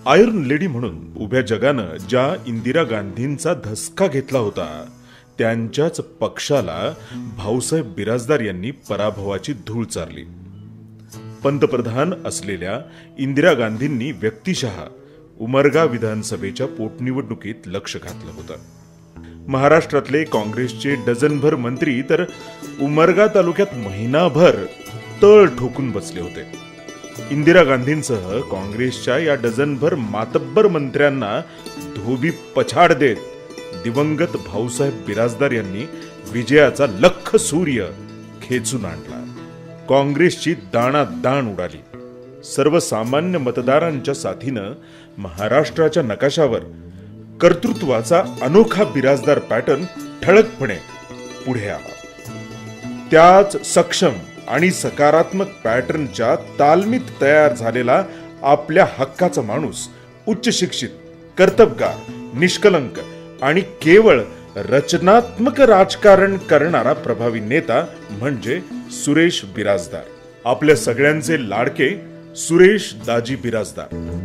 Iron lady म्हणून उभ्या जगानं ज्या इंदिरा गांधींचा धसका घेतला होता, त्यांच्याच पक्षाला भाऊसाहेब बिराजदार यांनी पराभवाची धूळ चारली. पंतप्रधान असलेल्या इंदिरा गांधींनी व्यक्तिशः उमरगा विधानसभेच्या पोटनिवडणुकीत लक्ष घातलं होतं. महाराष्ट्रातले काँग्रेसचे डझनभर मंत्री तर उमरगा तालुक्यात महिनाभर तळ ठोकून बसले होते. इंदिरा गांधींसह काँग्रेसच्या या डझनभर मातब्बर मंत्र्यांना धोबी पछाड देत दिवंगत भाऊसाहेब बिराजदार यांनी विजयाचा लख सूर्य खेचून आणला. काँग्रेसची दाणादाण उडाली. सर्वसामान्य मतदारांच्या साथीनं महाराष्ट्राच्या नकाशावर कर्तृत्वाचा अनोखा बिराजदार पॅटर्न ठळकपणे पुढे आला. त्याच सक्षम आणि सकारात्मक पॅटर्नच्या तालमीत तयार झालेला आपल्या हक्काचा माणूस, उच्च शिक्षित, कर्तबगार, निष्कलंक आणि केवळ रचनात्मक राजकारण करणारा प्रभावी नेता म्हणजे सुरेश बिराजदार. आपल्या सगळ्यांचे लाडके सुरेश दाजी बिराजदार.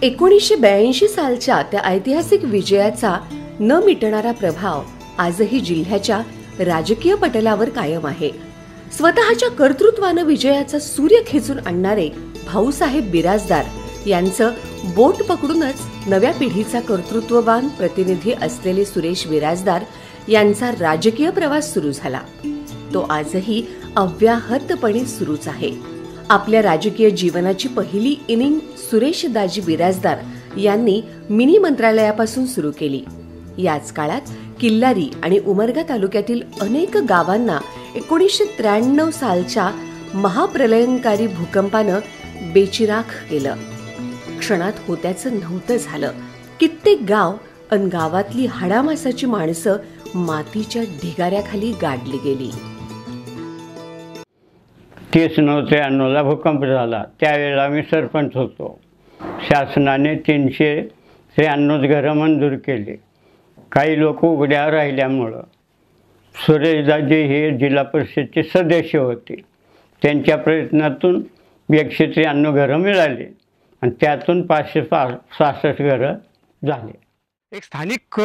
एकोणीसशे सालच्या त्या ऐतिहासिक विजयाचा न मिटणारा प्रभाव आजही जिल्ह्याच्या राजकीय पटलावर कायम आहे. स्वतःच्या कर्तृत्वानं विजयाचा सूर्य खेचून आणणारे भाऊसाहेब बिराजदार यांचं बोट पकडूनच नव्या पिढीचा कर्तृत्ववान प्रतिनिधी असलेले सुरेश बिराजदार यांचा राजकीय प्रवास सुरू झाला. तो आजही अव्याहतपणे सुरूच आहे. आपल्या राजकीय जीवनाची पहिली इनिंग सुरेश दाजी बिराजदार यांनी मिनी मंत्रालयापासून सुरू केली. याच काळात किल्लारी आणि उमरगा तालुक्यातील अनेक गावांना 1993 सालच्या महाप्रलयंकारी भूकंपानं बेचिराख केलं. क्षणात होत्याचं नव्हतं झालं. कित्येक गाव अन गावातली हाडामासाची माणसं मातीच्या ढिगाऱ्याखाली गाडली गेली. 30/9/93 भूकंप झाला. त्यावेळेला मी सरपंच होतो. शासनाने 393 घरं मंजूर केली. काही लोक उघड्या राहिल्यामुळं सुरेशदाजी हे जिल्हा परिषदेचे सदस्य होते. त्यांच्या प्रयत्नातून 193 घरं मिळाली आणि त्यातून 566 घरं झाले. एक स्थानिक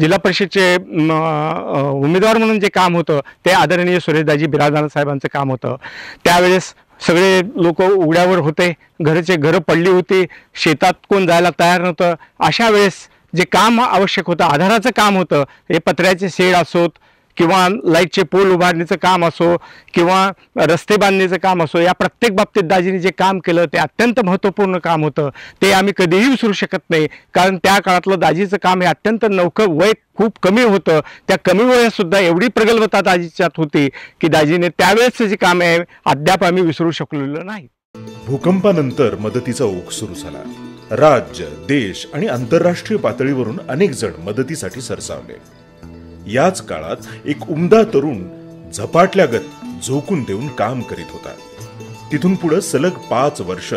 जिल्हा परिषदेचे उमेदवार म्हणून जे काम होतं ते आदरणीय सुरेशदाजी बिराजदार साहेबांचं काम होतं. त्यावेळेस सगळे लोक उघड्यावर होते. घरं पडली होती. शेतात कोण जायला तयार नव्हतं. अशा वेळेस जे काम आवश्यक होतं, आधाराचं काम होतं, हे पत्र्याचे शेड असोत किंवा लाईटचे पोल उभारणीचं काम असो किंवा रस्ते बांधणीचं काम असो, या प्रत्येक बाबतीत दाजींनी जे काम केलं ते अत्यंत महत्त्वपूर्ण काम होतं. ते आम्ही कधीही विसरू शकत नाही. कारण त्या काळातलं दाजीचं काम हे अत्यंत नवखं, वय खूप कमी होतं. त्या कमी वयात सुद्धा एवढी प्रगल्भता दाजीच्यात होती की दाजीने त्यावेळेस जे काम आहे अद्याप आम्ही विसरू शकलेलो नाही. भूकंपानंतर मदतीचा ओघ सुरू झाला. राज्य, देश आणि आंतरराष्ट्रीय पातळीवरून अनेक जण मदतीसाठी सरसावले. याच काळात एक उमदा तरुण झपाटल्यागत झोकून देऊन काम करीत होता. तिथून पुढे सलग 5 वर्ष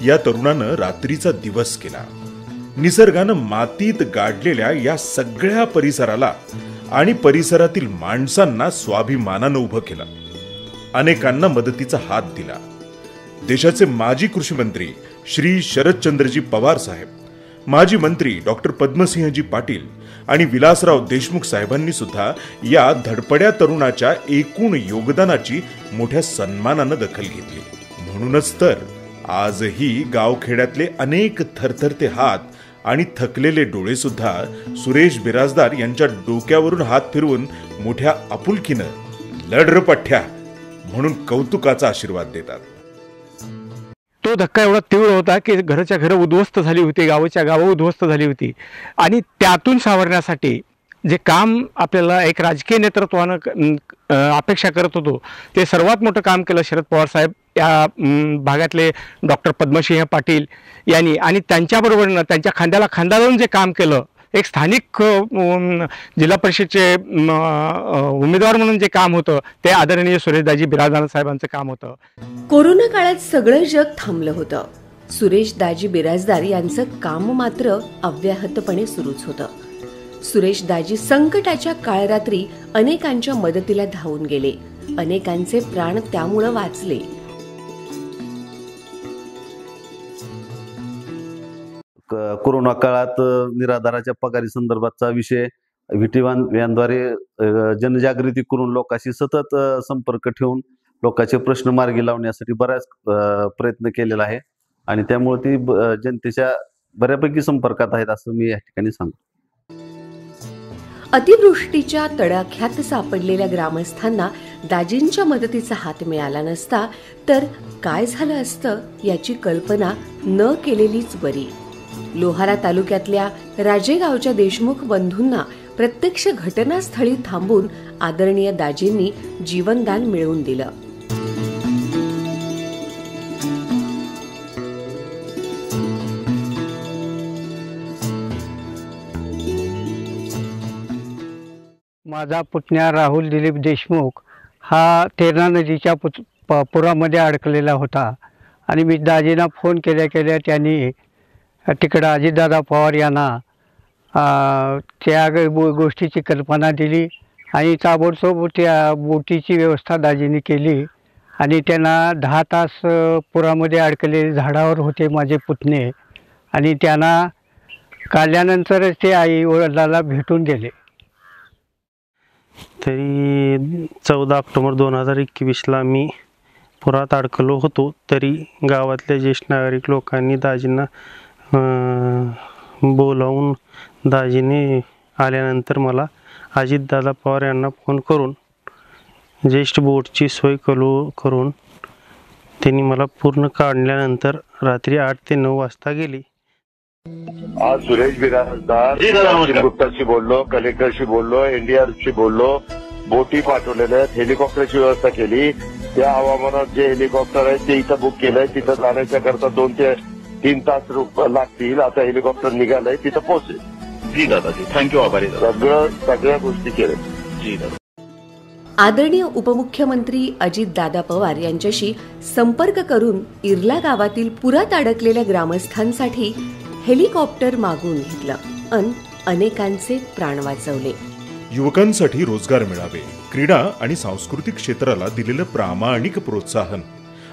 या तरुणानं रात्रीचा दिवस केला. निसर्गानं मातीत गाडलेल्या या सगळ्या परिसराला आणि परिसरातील माणसांना स्वाभिमानानं उभं केलं. अनेकांना मदतीचा हात दिला. देशाचे माजी कृषी मंत्री श्री शरदचंद्रजी पवार साहेब, माजी मंत्री डॉक्टर पद्मसिंहजी पाटील आणि विलासराव देशमुख साहेबांनी सुद्धा या धडपड्या तरुणाच्या एकूण योगदानाची मोठ्या सन्मानानं दखल घेतली. म्हणूनच तर आजही गावखेड्यातले अनेक थरथरते हात आणि थकलेले डोळे सुद्धा सुरेश बिराजदार यांच्या डोक्यावरून हात फिरवून मोठ्या आपुलकीनं लढ रे पठ्ठ्या म्हणून कौतुकाचा आशीर्वाद देतात. तो धक्का एवढा तीव्र होता की घराच्या घरं उद्ध्वस्त झाली होती, गावाच्या गावं उद्ध्वस्त झाली होती. आणि त्यातून सावरण्यासाठी जे काम आपल्याला एक राजकीय नेतृत्वानं अपेक्षा करत होतो ते सर्वात मोठं काम केलं शरद पवार साहेब या भागातले डॉक्टर पद्मसिंह पाटील यांनी आणि त्यांच्याबरोबरनं त्यांच्या खांद्याला खांदा लावून जे काम केलं, एक स्थानिक जिल्हा परिषदचे उमेदवार म्हणून जे काम होतं ते आदरणीय सुरेशदाजी बिराजदार साहेबांचं काम होतं. कोरोना काळात सगळं जग थांबलं होतं. सुरेशदाजी बिराजदार यांचं काम मात्र अव्याहतपणे सुरूच होतं. सुरेशदाजी संकटाच्या काळरात्री अनेकांच्या मदतीला धावून गेले. अनेकांचे प्राण त्यामुळे वाचले. कोरोना काळात निराधाराच्या पगारी संदर्भातचा विषय व्हीटी-1 व्हॅनद्वारे जनजागृती करून लोकांशी सतत संपर्क ठेवून लोकांचे प्रश्न मार्गी लावण्यासाठी बराच प्रयत्न केलेला आहे आणि त्यामुळे ती जनतेच्या बऱ्यापैकी संपर्कात आहेत असं मी या ठिकाणी सांगतो. अतिवृष्टीच्या तडाख्यात सापडलेल्या ग्रामस्थांना दाजींच्या मदतीचा हात मिळाला नसता तर काय झालं असतं याची कल्पना न केलेलीच बरी. लोहारा तालुक्यातल्या राजेगावच्या देशमुख बंधूंना प्रत्यक्ष घटनास्थळी थांबून आदरणीय दाजींनी जीवनदान मिळवून दिलं. माझा पुतण्या राहुल दिलीप देशमुख हा तेरणा नदीच्या पुरामध्ये अडकलेला होता आणि मी दाजींना फोन केल्या त्यांनी तिकडं अजितदादा पवार यांना त्या गोष्टीची कल्पना दिली आणि ताबडतोब त्या बोटीची व्यवस्था दाजींनी केली आणि त्यांना 10 तास पुरामध्ये अडकलेले झाडावर होते माझे पुतणे आणि त्यांना काढल्यानंतरच ते आई वडिलाला भेटून गेले. तरी 14 ऑक्टोबर 2021ला मी पुरात अडकलो होतो. तरी गावातल्या ज्येष्ठ नागरिक लोकांनी दाजींना बोलावून दाजीने आल्यानंतर मला अजितदादा पवार यांना फोन करून ज्येष्ठ बोटची सोय करून त्यांनी मला पूर्ण काढल्यानंतर रात्री 8 ते 9 वाजता गेली. आज सुरेश बिराजदार गुप्ताशी बोललो, कलेक्टरशी बोललो, एनडीआरशी बोललो, बोटी पाठवलेल्या आहेत, हेलिकॉप्टरची व्यवस्था केली. त्या हवामानात जे हेलिकॉप्टर आहे ते इथं बुक केलंय. तिथं जाण्याच्या करता 2 ते 3 तास लागतील. आता हेलिकॉप्टर निघालंय, तिथं पोहोचेल. जी दादाजी, थँक्यू, आभारी. सगळ्या गोष्टी केल्या. जी दादा. आदरणीय उपमुख्यमंत्री अजितदादा पवार यांच्याशी संपर्क करून इर्ला गावातील पुरात अडकलेल्या ग्रामस्थांसाठी हेलिकॉप्टर मागवून घेतलं. अनेकांचे प्राण वाचवले. युवकांसाठी रोजगार मिळावे, क्रीडा आणि सांस्कृतिक क्षेत्राला दिलेलं प्रामाणिक प्रोत्साहन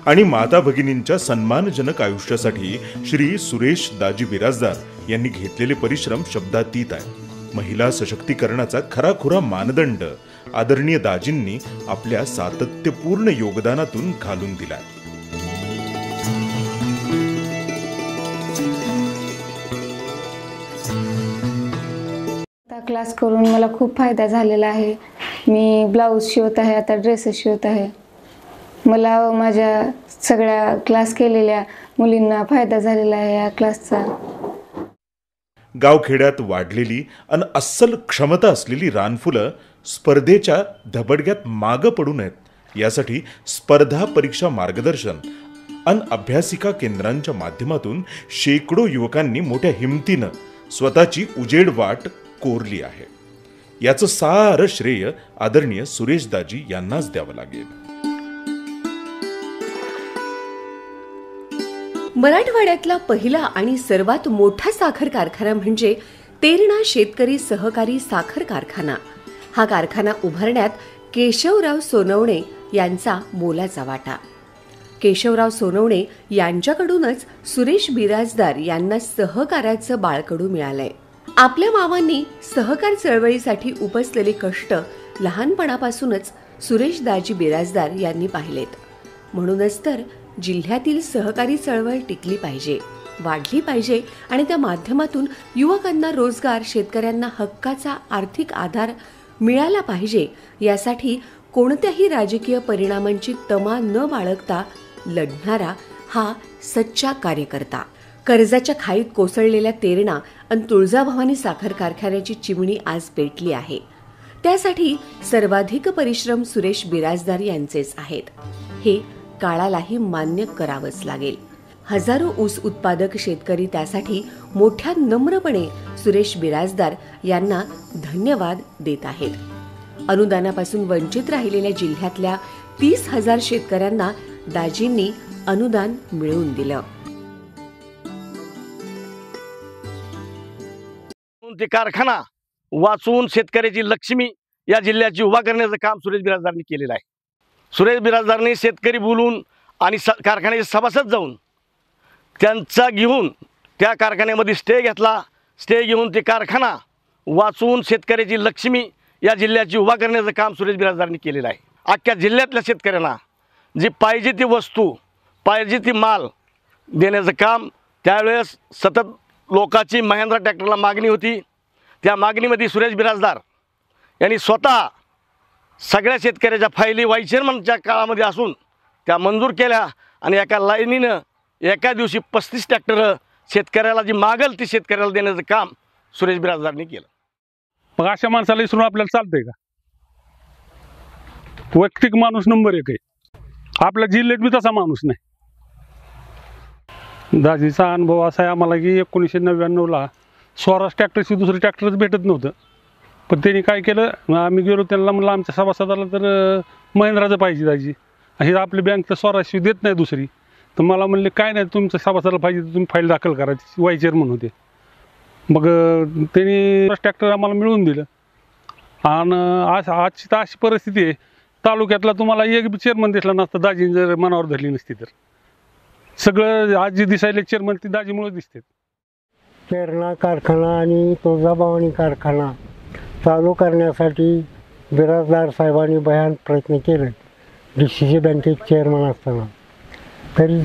आणि माता भगिनींच्या सन्मानजनक आयुष्यासाठी श्री सुरेश दाजी बिराजदार यांनी घेतलेले परिश्रम शब्दातीत आहे. महिला सशक्तीकरणाचा खराखुरा मानदंड आदरणीय दाजींनी आपल्या सातत्यपूर्ण योगदानातून घालून दिलाय. क्लास करून मला खूप फायदा झालेला आहे. मी ब्लाऊज शिवत आहे, आता ड्रेसेस शिवत आहे. मला माझ्या सगळ्या क्लास केलेल्या मुलींना फायदा झालेला आहे या क्लासचा. गावखेड्यात वाढलेली आणि अस्सल क्षमता असलेली रानफुलं स्पर्धेच्या धबडग्यात मागं पडू नयेत यासाठी स्पर्धा परीक्षा मार्गदर्शन आणि अभ्यासिका केंद्रांच्या माध्यमातून शेकडो युवकांनी मोठ्या हिमतीनं स्वतःची उजेड वाट कोरली आहे. याचं सारं श्रेय आदरणीय सुरेशदाजी यांनाच द्यावं लागेल. मराठवाड्यातला पहिला आणि सर्वात मोठा साखर कारखाना म्हणजे तेरणा शेतकरी सहकारी साखर कारखाना. हा कारखाना उभारण्यात केशवराव सोनवणे यांचा मोलाचा वाटा. केशवराव सोनवणे यांच्याकडूनच सुरेश बिराजदार यांना सहकाराचं बाळकडू मिळालंय. आपल्या मामांनी सहकार चळवळीसाठी उपसलेले कष्ट लहानपणापासूनच सुरेशदाजी बिराजदार यांनी पाहिलेत. म्हणूनच तर जिल्ह्यातील सहकारी चळवळ टिकली पाहिजे, वाढली पाहिजे आणि त्या माध्यमातून युवकांना रोजगार, शेतकऱ्यांना हक्काचा आर्थिक आधार मिळाला पाहिजे यासाठी कोणत्याही राजकीय परिणामांची तमा न बाळगता लढणारा हा सच्चा कार्यकर्ता. कर्जाच्या खाईत कोसळलेल्या तेरणा आणि तुळजाभवानी साखर कारखान्याची चिमणी आज पेटली आहे. त्यासाठी सर्वाधिक परिश्रम सुरेश बिराजदार यांचेच आहेत. हे काळालाही मान्य करावंच लागेल. हजारो ऊस उत्पादक शेतकरी त्यासाठी मोठ्या नम्रपणे सुरेश बिराजदार यांना धन्यवाद देत आहेत. अनुदानापासून वंचित राहिलेल्या जिल्ह्यातल्या 30,000 शेतकऱ्यांना दाजींनी अनुदान मिळवून दिलं. ते कारखाना वाचवून शेतकऱ्याची लक्ष्मी या जिल्ह्याची उभा करण्याचं काम सुरेश बिराजदारांनी केलेलं आहे. सुरेश बिराजदारांनी शेतकरी बोलून आणि कारखान्याचे सभासद जाऊन त्यांचा घेऊन त्या कारखान्यामध्ये स्टे घेतला. स्टे घेऊन ते कारखाना वाचवून शेतकऱ्याची लक्ष्मी या जिल्ह्याची उभा करण्याचं काम सुरेश बिराजदारांनी केलेलं आहे. अख्ख्या जिल्ह्यातल्या शेतकऱ्यांना जी पाहिजे ती वस्तू पाहिजे ती माल देण्याचं काम त्यावेळेस सतत लोकांची महिंद्रा ट्रॅक्टरला मागणी होती. त्या मागणीमध्ये सुरेश बिराजदार यांनी स्वतः सगळ्या शेतकऱ्याच्या फायली वाईस चेअरमनच्या काळामध्ये असून त्या मंजूर केल्या आणि एका लाईनीनं एका दिवशी 35 ट्रॅक्टर शेतकऱ्याला जी मागल ती शेतकऱ्याला देण्याचं काम सुरेश बिराजदारांनी केलं. मग अशा माणसाला विसरून आपल्याला चालतंय का? वैयक्तिक माणूस नंबर 1 आहे. आपल्या जिल्ह्यात बी तसा माणूस नाही. दाजीचा अनुभव असा आहे आम्हाला की 1999ला स्वराज ट्रॅक्टरशी दुसरं ट्रॅक्टरच भेटत नव्हतं. पण त्यांनी काय केलं, आम्ही गेलो त्यांना म्हणलं आमच्या सभासदाला तर महिंद्राचं पाहिजे दाजी, हे आपली बँक तर स्वराजशी देत नाही दुसरी. तर मला म्हणले काय नाही, तुमच्या सभासदाला पाहिजे तर तुम्ही फाईल दाखल करायची. वाईस चेअरमन होते. मग त्यांनी ट्रॅक्टर आम्हाला मिळवून दिलं. आणि आजची तर अशी परिस्थिती आहे, तालुक्यातला तुम्हाला एक बी चेअरमन दिसला नसता दाजी जर मनावर धरली नसती तर. सगळं आज जी दिसायले चेअरमन ती दाजीमुळे दिसते. तेरणा कारखाना आणि तुळजाभवानी कारखाना चालू करण्यासाठी बिराजदार साहेबांनी भयान प्रयत्न केले. DCC बँकेचे चेअरमन असताना तरी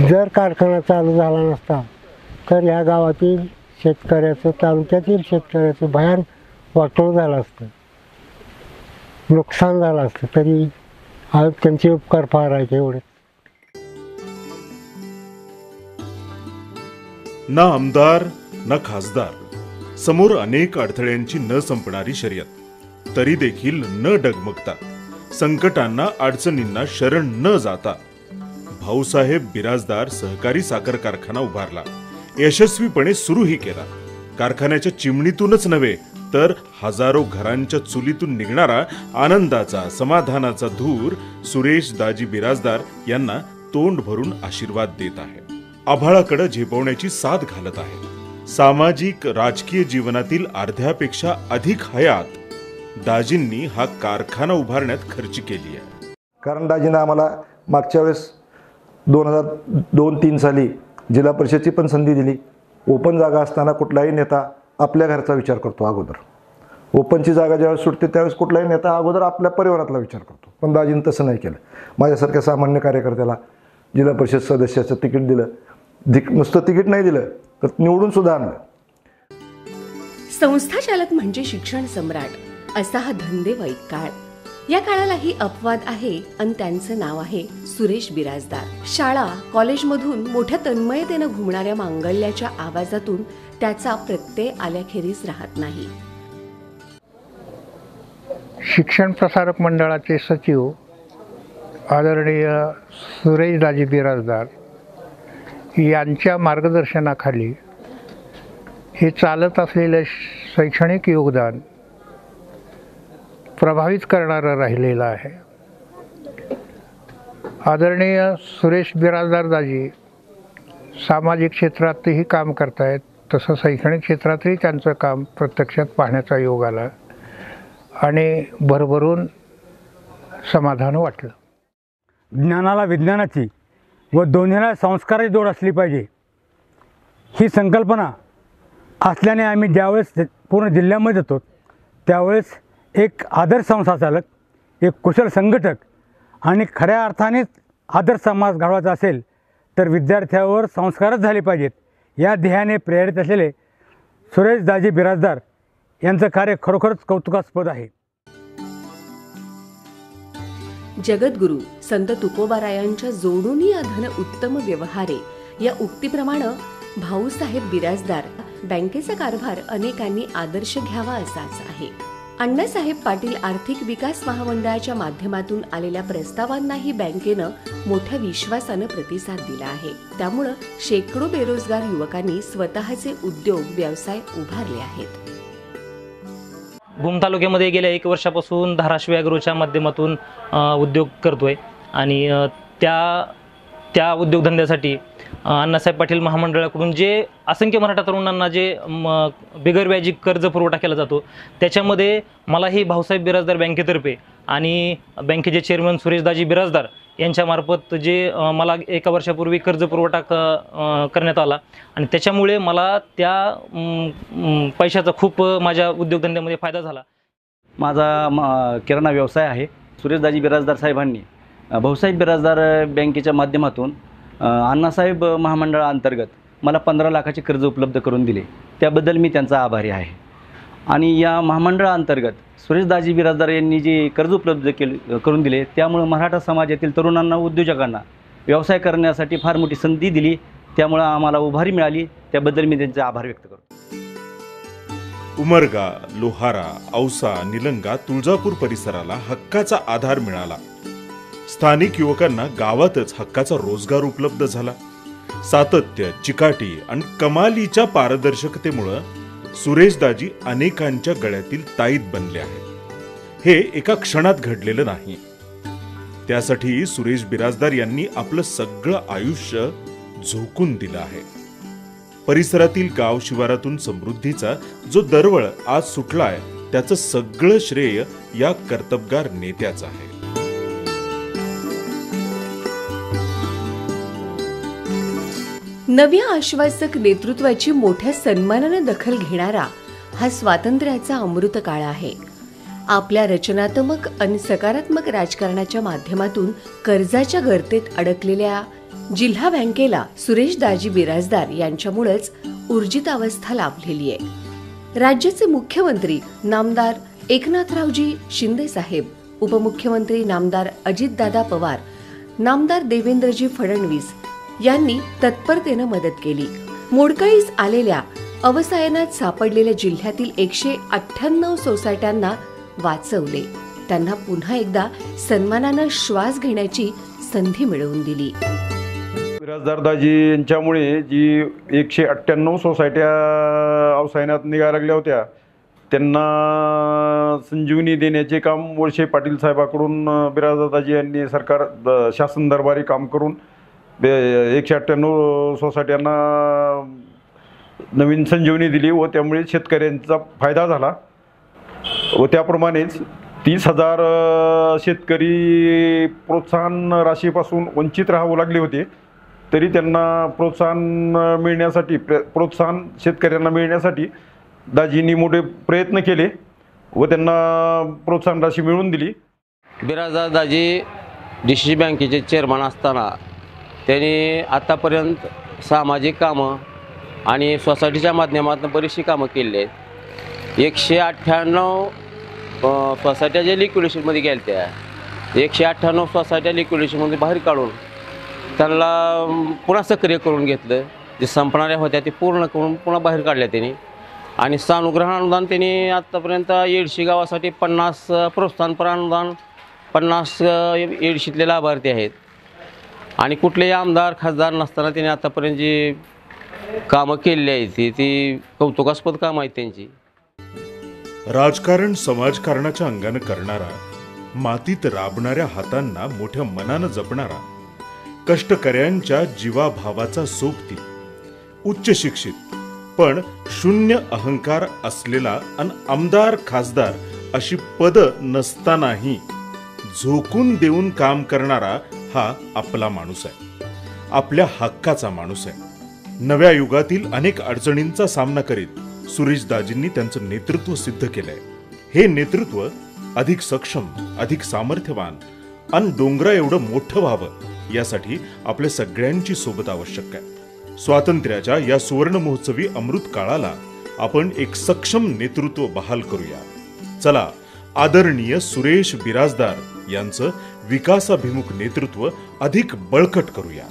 जर कारखाना चालू झाला नसता तर या गावातील शेतकऱ्याचं तालुक्यातील शेतकऱ्याचं भयान वाटोळ झालं असतं, नुकसान झालं असतं. तरी आज त्यांचे उपकार फार आहेत. एवढे ना आमदार ना खासदार, समोर अनेक अडथळ्यांची न संपणारी शर्यत, तरी देखील न डगमगता, संकटांना अडचणींना शरण न जाता भाऊसाहेब बिराजदार सहकारी साखर कारखाना उभारला. यशस्वीपणे सुरूही केला. कारखान्याच्या चिमणीतूनच नव्हे तर हजारो घरांच्या चुलीतून निघणारा आनंदाचा समाधानाचा धूर सुरेश दाजी बिराजदार यांना तोंड भरून आशीर्वाद देत आहे. आभाळाकडे झेपवण्याची साथ घालत आहे. सामाजिक राजकीय जीवनातील अर्ध्यापेक्षा अधिक हयात दाजींनी हा कारखाना उभारण्यात खर्च केली आहे. कारण दाजींना आम्हाला मागच्या वेळेस 2002-03 साली जिल्हा परिषदची पण संधी दिली. ओपन जागा असताना कुठलाही नेता आपल्या घरचा विचार करतो अगोदर. ओपनची जागा ज्यावेळेस सुटते त्यावेळेस कुठलाही नेता अगोदर आपल्या परिवारातला विचार करतो. पण दाजींनी तसं नाही केलं. माझ्यासारख्या सामान्य कार्यकर्त्याला जिल्हा परिषद सदस्याचं तिकीट दिलं. नुसतं तिकीट नाही दिलं तर निवडून सुद्धा आणलं. संस्था चालक म्हणजे शिक्षण सम्राट असा हा धंदेवाईक काळ. या काळालाही अपवाद आहे आणि त्यांचं नाव आहे सुरेश बिराजदार. शाळा कॉलेजमधून मोठ्या तन्मयतेनं घुमणाऱ्या मांगल्याच्या आवाजातून त्याचा प्रत्यय आल्याखेरीज राहत नाही. शिक्षण प्रसारक मंडळाचे सचिव आदरणीय सुरेश दाजी बिराजदार यांच्या मार्गदर्शनाखाली हे चालत असलेलं शैक्षणिक योगदान प्रभावित करणारं राहिलेलं आहे. आदरणीय सुरेश बिराजदार दाजी सामाजिक क्षेत्रातही काम करतायत, तसं शैक्षणिक क्षेत्रातही त्यांचं काम प्रत्यक्षात पाहण्याचा योग आला आणि भरभरून समाधान वाटलं. ज्ञानाला विज्ञानाची व दोन्हीला संस्काराची जोड असली पाहिजे ही संकल्पना असल्याने आम्ही ज्यावेळेस पूर्ण जिल्ह्यामध्ये येतो त्यावेळेस एक आदर्श संस्था चालक, एक कुशल संघटक आणि खऱ्या अर्थानेच आदर्श समाज घडवायचा असेल तर विद्यार्थ्यावर संस्कारच झाले पाहिजेत या ध्येयाने प्रेरित असलेले सुरेश दाजी बिराजदार यांचं कार्य खरोखरच कौतुकास्पद आहे. जगद्गुरू संत तुकोबारायांच्या जोडूनी अधन उत्तम व्यवहारे या उक्तीप्रमाणे भाऊसाहेब बिराजदार बँकेचा कारभार अनेकांनी आदर्श घ्यावा असाच आहे. अण्णासाहेब पाटील आर्थिक विकास महामंडळाच्या माध्यमातून आलेल्या प्रस्तावांनाही बँकेनं मोठ्या विश्वासानं प्रतिसाद दिला आहे. त्यामुळं शेकडो बेरोजगार युवकांनी स्वतःचे उद्योग व्यवसाय उभारले आहेत. भूम तालुक्यामध्ये गेल्या 1 वर्षापासून धाराशिव ॲग्रोच्या माध्यमातून उद्योग करतोय आणि त्या उद्योगधंद्यासाठी अण्णासाहेब पाटील महामंडळाकडून जे असंख्य मराठा तरुणांना जे बिगरव्याजी कर्ज पुरवठा केला जातो, त्याच्यामध्ये मलाही भाऊसाहेब बिराजदार बँकेतर्फे आणि बँकेचे चेअरमन सुरेशदाजी बिराजदार यांच्यामार्फत जे मला 1 वर्षापूर्वी कर्ज पुरवठा करण्यात आला आणि त्याच्यामुळे मला त्या पैशाचा खूप माझ्या उद्योगधंद्यामध्ये फायदा झाला. माझा किराणा व्यवसाय आहे. सुरेशदाजी बिराजदार साहेबांनी भाऊसाहेब बिराजदार बँकेच्या माध्यमातून अण्णासाहेब महामंडळाअंतर्गत मला 15 लाखाचे कर्ज उपलब्ध करून दिले. त्याबद्दल मी त्यांचा आभारी आहे. आणि या महामंडळाअंतर्गत सुरेशदाजी बिराजदार यांनी जे कर्ज उपलब्ध करून दिले, त्यामुळे मराठा समाजातील तरुणांना, उद्योजकांना व्यवसाय करण्यासाठी फार मोठी संधी दिली. त्यामुळे आम्हाला उभारी मिळाली. त्याबद्दल मी त्यांचे आभार व्यक्त करतो. उमरगा, लोहारा, औसा, निलंगा, तुळजापूर परिसराला हक्काचा आधार मिळाला. स्थानिक युवकांना गावातच हक्काचा रोजगार उपलब्ध झाला. सातत्य, चिकाटी आणि कमालीच्या पारदर्शकतेमुळे सुरेशदाजी अनेकांच्या गळ्यातील ताईत बनले आहेत. हे एका क्षणात घडलेलं नाही. त्यासाठी सुरेश बिराजदार यांनी आपलं सगळं आयुष्य झोकून दिलं आहे. परिसरातील गाव शिवारातून समृद्धीचा जो दरवळ आज सुटलाय, त्याचं सगळं श्रेय या कर्तबगार नेत्याचं आहे. नव्या आश्वासक नेतृत्वाची मोठ्या सन्मानाने दखल घेणारा हा स्वातंत्र्याचा अमृत काळ आहे. आपल्या रचनात्मक आणि सकारात्मक राजकारणाच्या माध्यमातून कर्जाच्या गर्तेत अडकलेल्या जिल्हा बँकेला सुरेशदाजी बिराजदार यांच्यामुळेच ऊर्जितावस्था लाभलेली आहे. राज्याचे मुख्यमंत्री नामदार एकनाथरावजी शिंदे साहेब, उपमुख्यमंत्री नामदार अजितदादा पवार, नामदार देवेंद्रजी फडणवीस यांनी तत्परतेनं मदत केली. मोडकळीस आलेल्या, अवसायनात सापडलेल्या जिल्ह्यातील 198 सोसायट्यांना वाचवले. त्यांना पुन्हा एकदा सन्मानानं श्वास घेण्याची संधी मिळवून दिली. बिराजदारदाजी यांच्यामुळे जी 198 सोसायट्या अवसायनात निघायला लागल्या होत्या, त्यांना संजीवनी देण्याचे काम वळसे पाटील साहेबाकडून बिराजदारदाजी यांनी शासन दरबारी काम करून 198 सोसायट्यांना नवीन संजीवनी दिली व त्यामुळे शेतकऱ्यांचा फायदा झाला. व त्याप्रमाणेच 30,000 शेतकरी प्रोत्साहन राशीपासून वंचित राहावं लागले होते, तरी त्यांना प्रोत्साहन शेतकऱ्यांना मिळण्यासाठी दाजींनी मोठे प्रयत्न केले व त्यांना प्रोत्साहन राशी मिळवून दिली. बिराजदार दाजी DCC बँकेचे चेअरमन असताना त्यांनी आतापर्यंत सामाजिक कामं आणि सोसायटीच्या माध्यमातून बरीचशी कामं केली आहेत. 198 सोसायट्या ज्या लिक्विडेशनमध्ये गेल्या त्या 198 सोसायट्या लिक्विडेशनमध्ये बाहेर काढून त्यांना पुन्हा सक्रिय करून घेतलं. जे संपणाऱ्या होत्या ते पूर्ण करून पुन्हा बाहेर काढल्या त्यांनी. आणि सानुग्रह अनुदान त्यांनी आत्तापर्यंत येडशी गावासाठी 50 प्रोत्साहनपर अनुदान 50 येडशीतले लाभार्थी आहेत. आणि कुठलेही आमदार खासदार नसताना त्यांनी आतापर्यंत जी कामं केलेली आहेत ती कौतुकास्पद कामं आहेत त्यांची. राजकारण समाजकारणाच्या अंगानं करणारा, मातीत राबणाऱ्या हातांना मोठ्या मनानं जपणारा, कष्टकऱ्यांच्या जीवाभावाचा सोबती, उच्च शिक्षित पण शून्य अहंकार असलेला आणि आमदार खासदार अशी पद नसतानाही झोकून देऊन काम करणारा हा आपला माणूस आहे. आपल्या हक्काचा माणूस आहे. नव्या युगातील अनेक अडचणींचा सामना करीत सुरेशदाजींनी त्यांचं नेतृत्व सिद्ध केलंय. हे नेतृत्व अधिक सक्षम, अधिक सामर्थ्यवान आणि डोंगरा एवढं मोठं व्हावं यासाठी आपल्या सगळ्यांची सोबत आवश्यक आहे. स्वातंत्र्याच्या या सुवर्ण महोत्सवी अमृत काळाला आपण एक सक्षम नेतृत्व बहाल करूया. चला, आदरणीय सुरेश बिराजदार यांचं विकासाभिमुख नेतृत्व अधिक बळकट करूया.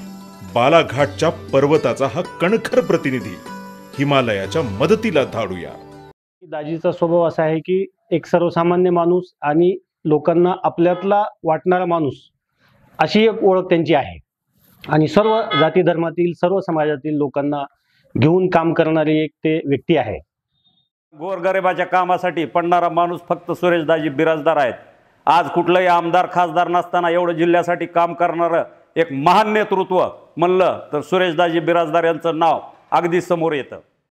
बालाघाटच्या पर्वताचा हा कणखर प्रतिनिधी हिमालयाच्या मदतीला धाडूया. दाजीचा स्वभाव असा आहे की एक सर्वसामान्य माणूस आणि लोकांना आपल्यातला वाटणारा माणूस अशी एक ओळख त्यांची आहे आणि सर्व जाती धर्मातील सर्व समाजातील लोकांना घेऊन काम करणारी एक ते व्यक्ती आहे. गोरगरिबाच्या कामासाठी पडणारा माणूस फक्त सुरेशदाजी बिराजदार आहेत. आज कुठलाही आमदार खासदार नसताना एवढं जिल्ह्यासाठी काम करणारं एक महान नेतृत्व म्हणलं तर सुरेशदाजी बिराजदार यांचं नाव अगदी समोर येतं.